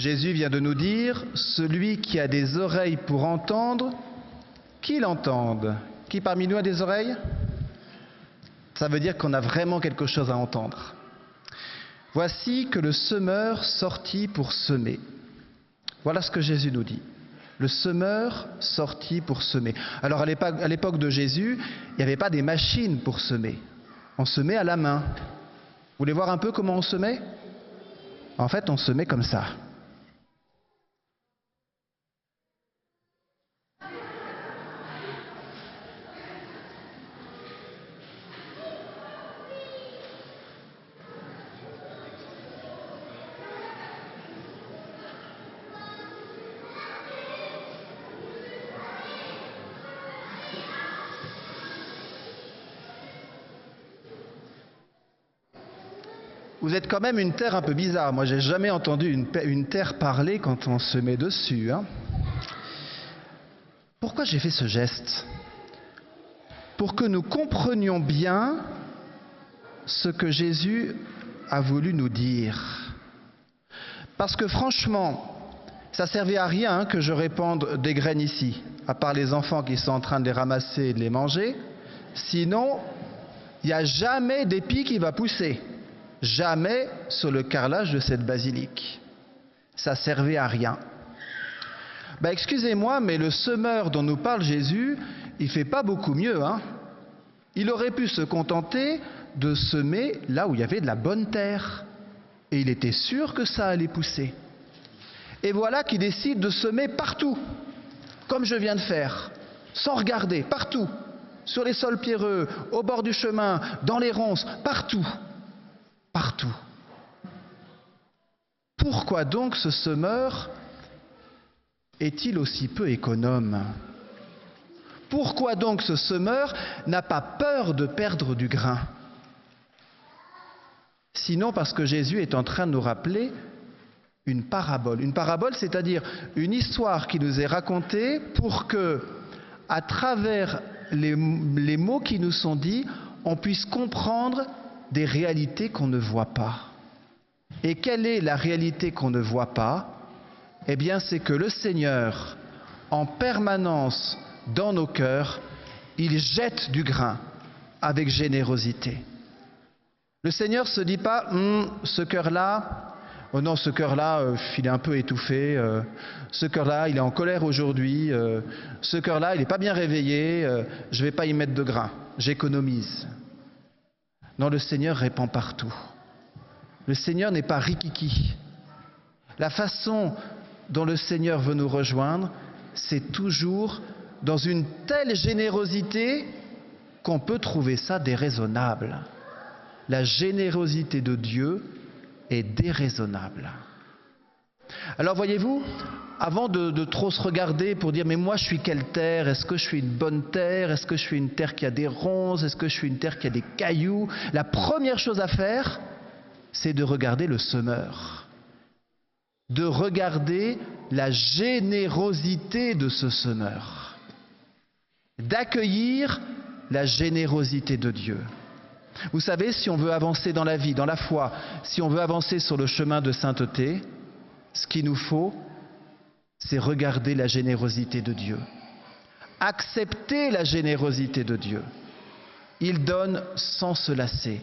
Jésus vient de nous dire, celui qui a des oreilles pour entendre, qu'il entende. Qui parmi nous a des oreilles? Ça veut dire qu'on a vraiment quelque chose à entendre. Voici que le semeur sortit pour semer. Voilà ce que Jésus nous dit. Le semeur sortit pour semer. Alors à l'époque de Jésus, il n'y avait pas des machines pour semer. On semait à la main. Vous voulez voir un peu comment on semait? En fait, on semait comme ça. Vous êtes quand même une terre un peu bizarre. Moi, j'ai jamais entendu une terre parler quand on se met dessus. Pourquoi j'ai fait ce geste? Pour que nous comprenions bien ce que Jésus a voulu nous dire. Parce que franchement, ça servait à rien que je répande des graines ici, à part les enfants qui sont en train de les ramasser et de les manger. Sinon, il n'y a jamais d'épi qui va pousser. Jamais sur le carrelage de cette basilique. Ça servait à rien. Excusez-moi, mais le semeur dont nous parle Jésus, il fait pas beaucoup mieux. Il aurait pu se contenter de semer là où il y avait de la bonne terre. Et il était sûr que ça allait pousser. Et voilà qu'il décide de semer partout, comme je viens de faire, sans regarder, partout, sur les sols pierreux, au bord du chemin, dans les ronces, partout. Partout. Pourquoi donc ce semeur est-il aussi peu économe? Pourquoi donc ce semeur n'a pas peur de perdre du grain? Sinon parce que Jésus est en train de nous rappeler une parabole. Une parabole, c'est-à-dire une histoire qui nous est racontée pour que, à travers les mots qui nous sont dits, on puisse comprendre des réalités qu'on ne voit pas. Et quelle est la réalité qu'on ne voit pas? Eh bien, c'est que le Seigneur, en permanence dans nos cœurs, il jette du grain avec générosité. Le Seigneur ne se dit pas, ce cœur-là, oh non, ce cœur-là, il est un peu étouffé, ce cœur-là, il est en colère aujourd'hui, ce cœur-là, il n'est pas bien réveillé, je ne vais pas y mettre de grain, j'économise. Non, le Seigneur répand partout. Le Seigneur n'est pas rikiki. La façon dont le Seigneur veut nous rejoindre, c'est toujours dans une telle générosité qu'on peut trouver ça déraisonnable. La générosité de Dieu est déraisonnable. Alors voyez-vous, avant de trop se regarder pour dire mais moi je suis quelle terre? Est-ce que je suis une bonne terre? Est-ce que je suis une terre qui a des ronces? Est-ce que je suis une terre qui a des cailloux? La première chose à faire, c'est de regarder le semeur. De regarder la générosité de ce semeur. D'accueillir la générosité de Dieu. Vous savez, si on veut avancer dans la vie, dans la foi, si on veut avancer sur le chemin de sainteté, ce qu'il nous faut, c'est regarder la générosité de Dieu. Accepter la générosité de Dieu. Il donne sans se lasser.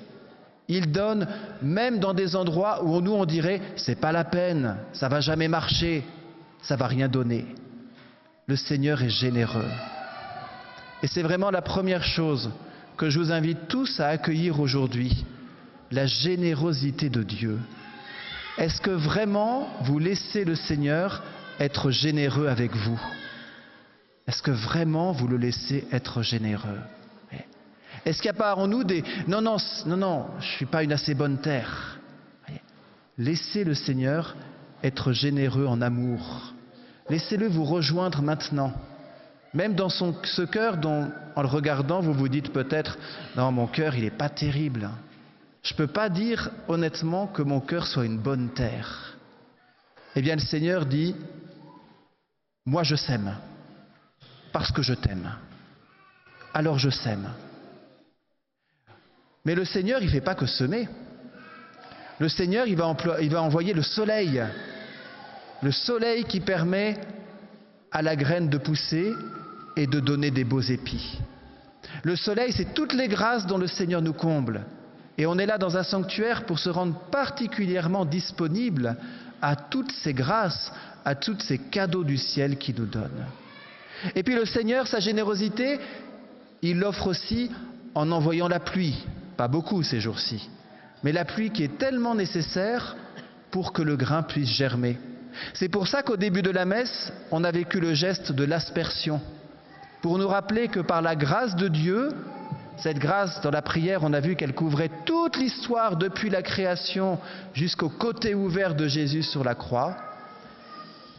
Il donne même dans des endroits où nous on dirait c'est pas la peine, ça va jamais marcher, ça va rien donner. Le Seigneur est généreux. Et c'est vraiment la première chose que je vous invite tous à accueillir aujourd'hui, la générosité de Dieu. Est-ce que vraiment vous laissez le Seigneur être généreux avec vous? Est-ce que vraiment vous le laissez être généreux? Est-ce qu'il n'y a pas en nous des « non, je ne suis pas une assez bonne terre ». Laissez le Seigneur être généreux en amour. Laissez-le vous rejoindre maintenant. Même dans ce cœur dont, en le regardant, vous vous dites peut-être « non, mon cœur, il n'est pas terrible ». Je ne peux pas dire honnêtement que mon cœur soit une bonne terre. Eh bien, le Seigneur dit « moi je sème, parce que je t'aime. Alors je sème. » Mais le Seigneur, il ne fait pas que semer. Le Seigneur, il va envoyer le soleil. Le soleil qui permet à la graine de pousser et de donner des beaux épis. Le soleil, c'est toutes les grâces dont le Seigneur nous comble. Et on est là dans un sanctuaire pour se rendre particulièrement disponible à toutes ces grâces, à tous ces cadeaux du ciel qu'il nous donne. Et puis le Seigneur, sa générosité, il l'offre aussi en envoyant la pluie. Pas beaucoup ces jours-ci, mais la pluie qui est tellement nécessaire pour que le grain puisse germer. C'est pour ça qu'au début de la messe, on a vécu le geste de l'aspersion, pour nous rappeler que par la grâce de Dieu, cette grâce dans la prière, on a vu qu'elle couvrait toute l'histoire depuis la création jusqu'au côté ouvert de Jésus sur la croix,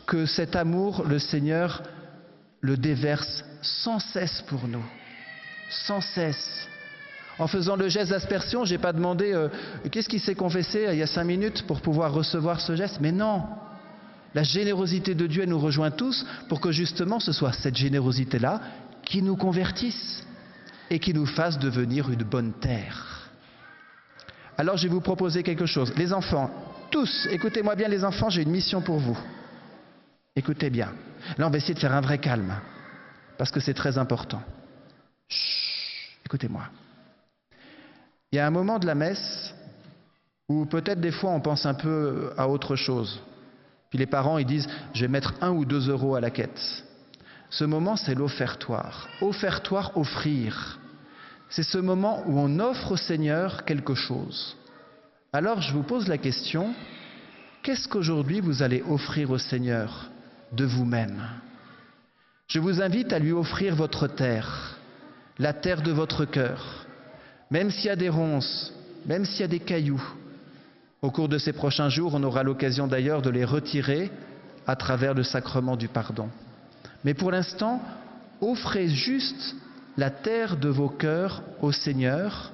que cet amour, le Seigneur le déverse sans cesse pour nous, sans cesse. En faisant le geste d'aspersion, je n'ai pas demandé qu'est-ce qui s'est confessé il y a 5 minutes pour pouvoir recevoir ce geste, mais non. La générosité de Dieu, elle nous rejoint tous pour que justement ce soit cette générosité-là qui nous convertisse et qui nous fasse devenir une bonne terre. Alors je vais vous proposer quelque chose. Les enfants, tous, écoutez-moi bien les enfants, j'ai une mission pour vous. Écoutez bien. Là on va essayer de faire un vrai calme, parce que c'est très important. Chut, écoutez-moi. Il y a un moment de la messe où peut-être des fois on pense un peu à autre chose. Puis les parents, ils disent, je vais mettre 1 ou 2 euros à la quête. Ce moment, c'est l'offertoire. Offertoire, offrir. C'est ce moment où on offre au Seigneur quelque chose. Alors, je vous pose la question, qu'est-ce qu'aujourd'hui vous allez offrir au Seigneur de vous-même? Je vous invite à lui offrir votre terre, la terre de votre cœur. Même s'il y a des ronces, même s'il y a des cailloux. Au cours de ces prochains jours, on aura l'occasion d'ailleurs de les retirer à travers le sacrement du pardon. Mais pour l'instant, offrez juste la terre de vos cœurs au Seigneur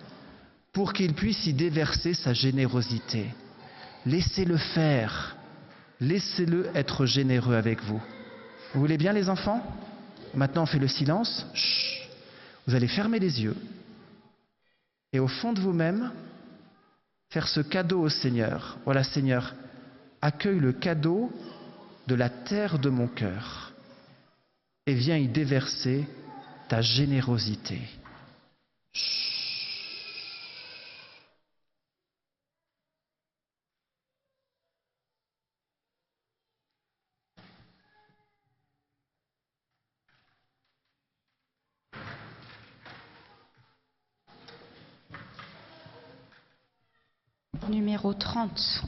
pour qu'il puisse y déverser sa générosité. Laissez-le faire, laissez-le être généreux avec vous. Vous voulez bien les enfants? Maintenant on fait le silence. Chut. Vous allez fermer les yeux et au fond de vous-même, faire ce cadeau au Seigneur. Voilà, Seigneur, accueille le cadeau de la terre de mon cœur et viens y déverser ta générosité. Chut. Numéro 30.